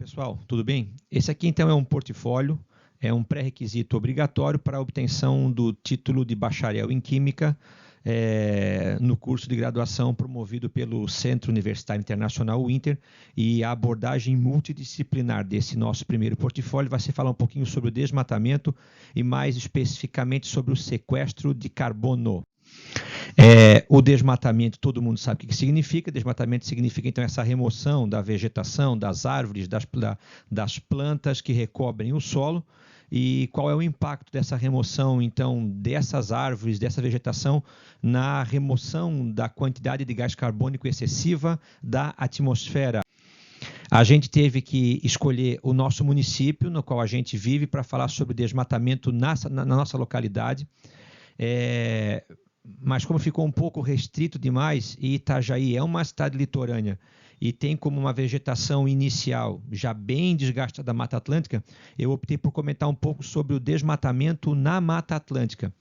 Pessoal, tudo bem? Esse aqui então é um portfólio, é um pré-requisito obrigatório para a obtenção do título de bacharel em Química no curso de graduação promovido pelo Centro Universitário Internacional, o INTER, e a abordagem multidisciplinar desse nosso primeiro portfólio vai ser falar um pouquinho sobre o desmatamento e mais especificamente sobre o sequestro de carbono. O desmatamento, todo mundo sabe o que significa. Desmatamento significa, então, essa remoção da vegetação, das árvores, das plantas que recobrem o solo. E qual é o impacto dessa remoção, então, dessas árvores, dessa vegetação, na remoção da quantidade de gás carbônico excessiva da atmosfera? A gente teve que escolher o nosso município, no qual a gente vive, para falar sobre desmatamento na nossa localidade. Mas como ficou um pouco restrito demais, e Itajaí é uma cidade litorânea e tem como uma vegetação inicial já bem desgastada da Mata Atlântica, eu optei por comentar um pouco sobre o desmatamento na Mata Atlântica.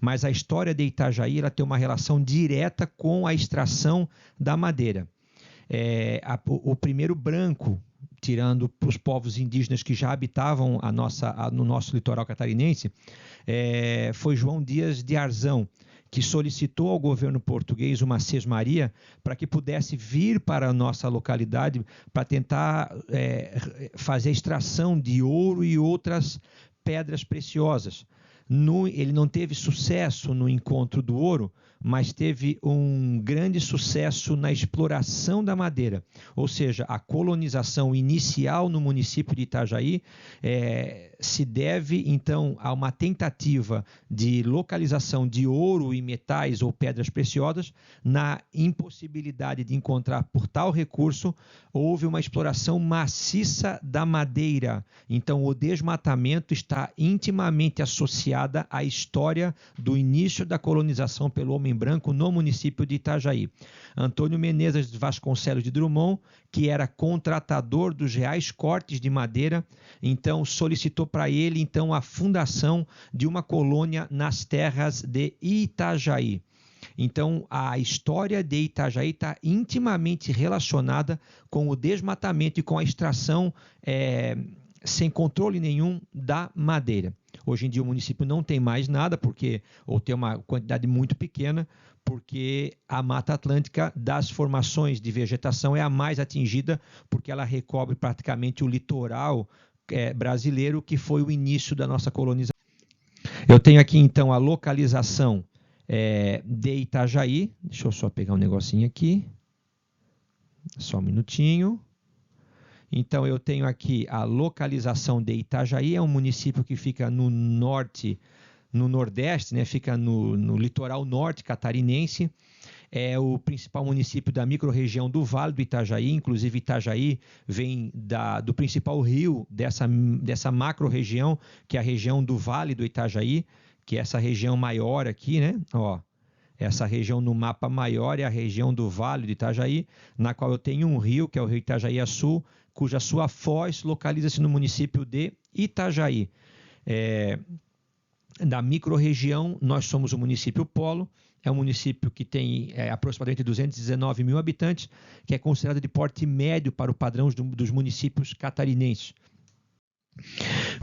Mas a história de Itajaí ela tem uma relação direta com a extração da madeira. O primeiro branco, tirando para os povos indígenas que já habitavam no nosso litoral catarinense, foi João Dias de Arzão, que solicitou ao governo português uma sesmaria para que pudesse vir para a nossa localidade para tentar fazer a extração de ouro e outras pedras preciosas. Ele não teve sucesso no encontro do ouro, mas teve um grande sucesso na exploração da madeira. Ou seja, a colonização inicial no município de Itajaí se deve, então, a uma tentativa de localização de ouro e metais ou pedras preciosas. Na impossibilidade de encontrar por tal recurso, houve uma exploração maciça da madeira. Então, o desmatamento está intimamente associada à história do início da colonização pelo homem branco no município de Itajaí. Antônio Menezes Vasconcelos de Drummond, que era contratador dos reais cortes de madeira, então solicitou para ele então a fundação de uma colônia nas terras de Itajaí. Então, a história de Itajaí está intimamente relacionada com o desmatamento e com a extração sem controle nenhum da madeira. Hoje em dia o município não tem mais nada, ou tem uma quantidade muito pequena, porque a Mata Atlântica das formações de vegetação é a mais atingida, porque ela recobre praticamente o litoral brasileiro, que foi o início da nossa colonização. Eu tenho aqui então a localização de Itajaí. Deixa eu só pegar um negocinho aqui. Só um minutinho. Então, eu tenho aqui a localização de Itajaí, é um município que fica no norte, no nordeste, né? Fica no litoral norte catarinense. É o principal município da microrregião do Vale do Itajaí. Inclusive, Itajaí vem do principal rio dessa macro-região, que é a região do Vale do Itajaí, que é essa região maior aqui, né? Ó, essa região no mapa maior é a região do Vale do Itajaí, na qual eu tenho um rio, que é o rio Itajaí-Açu, cuja sua foz localiza-se no município de Itajaí. Da microrregião, nós somos o município Polo, é um município que tem aproximadamente 219 mil habitantes, que é considerado de porte médio para o padrão dos municípios catarinenses.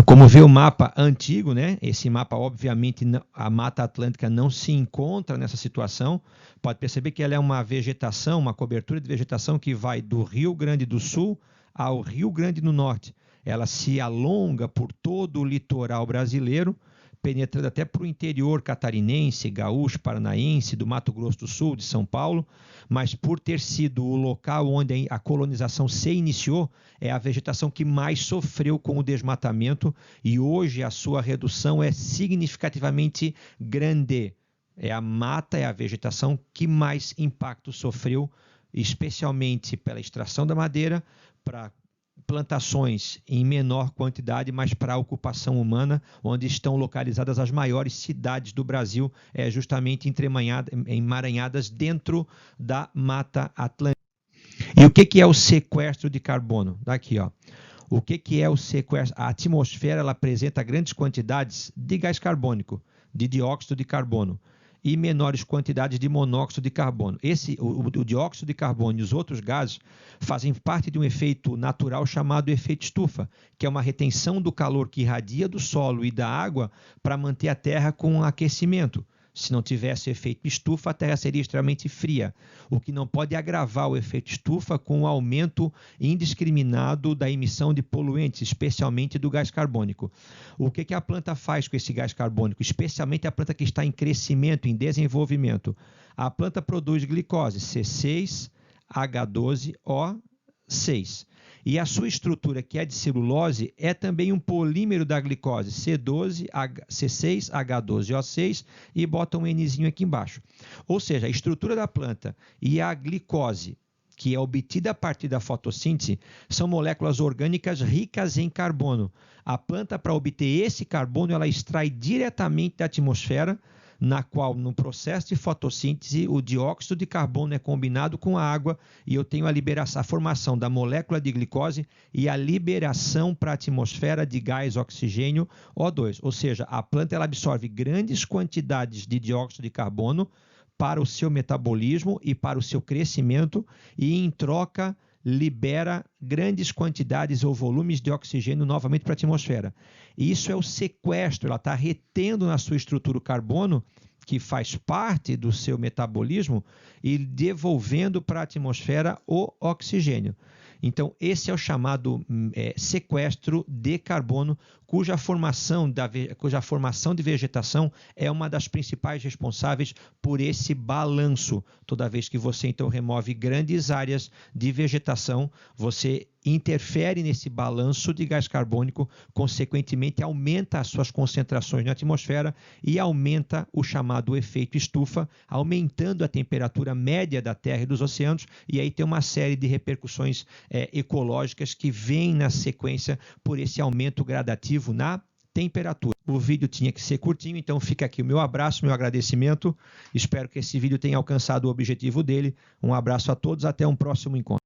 Como vê o mapa antigo, né? Esse mapa, obviamente, a Mata Atlântica não se encontra nessa situação. Pode perceber que ela é uma vegetação, uma cobertura de vegetação que vai do Rio Grande do Sul ao Rio Grande do Norte. Ela se alonga por todo o litoral brasileiro, penetrando até para o interior catarinense, gaúcho, paranaense, do Mato Grosso do Sul, de São Paulo, mas por ter sido o local onde a colonização se iniciou, é a vegetação que mais sofreu com o desmatamento e hoje a sua redução é significativamente grande. É a mata, é a vegetação que mais impacto sofreu, especialmente pela extração da madeira, para plantações em menor quantidade, mas para a ocupação humana, onde estão localizadas as maiores cidades do Brasil, justamente emaranhadas dentro da Mata Atlântica. E o que é o sequestro de carbono? Daqui, ó. O que é o sequestro? A atmosfera ela apresenta grandes quantidades de gás carbônico, de dióxido de carbono. e menores quantidades de monóxido de carbono. O dióxido de carbono e os outros gases fazem parte de um efeito natural chamado efeito estufa, que é uma retenção do calor que irradia do solo e da água para manter a Terra com aquecimento. Se não tivesse efeito estufa, a Terra seria extremamente fria, o que não pode agravar o efeito estufa com o aumento indiscriminado da emissão de poluentes, especialmente do gás carbônico. O que a planta faz com esse gás carbônico, especialmente a planta que está em crescimento, em desenvolvimento? A planta produz glicose, C6H12O6. E a sua estrutura, que é de celulose, é também um polímero da glicose, C6H12O6, e bota um Nzinho aqui embaixo. Ou seja, a estrutura da planta e a glicose, que é obtida a partir da fotossíntese, são moléculas orgânicas ricas em carbono. A planta, para obter esse carbono, ela extrai diretamente da atmosfera, na qual, no processo de fotossíntese, o dióxido de carbono é combinado com a água e eu tenho a formação da molécula de glicose e a liberação para a atmosfera de gás oxigênio O2. Ou seja, a planta ela absorve grandes quantidades de dióxido de carbono para o seu metabolismo e para o seu crescimento e, em troca, libera grandes quantidades ou volumes de oxigênio novamente para a atmosfera. E isso é o sequestro, ela está retendo na sua estrutura o carbono, que faz parte do seu metabolismo, e devolvendo para a atmosfera o oxigênio. Então, esse é o chamado sequestro de carbono, cuja formação de vegetação é uma das principais responsáveis por esse balanço. Toda vez que você, então, remove grandes áreas de vegetação, você interfere nesse balanço de gás carbônico, consequentemente aumenta as suas concentrações na atmosfera e aumenta o chamado efeito estufa, aumentando a temperatura média da Terra e dos oceanos, e aí tem uma série de repercussões ecológicas que vêm na sequência por esse aumento gradativo na temperatura. O vídeo tinha que ser curtinho, então fica aqui o meu abraço, meu agradecimento. Espero que esse vídeo tenha alcançado o objetivo dele. Um abraço a todos, até um próximo encontro.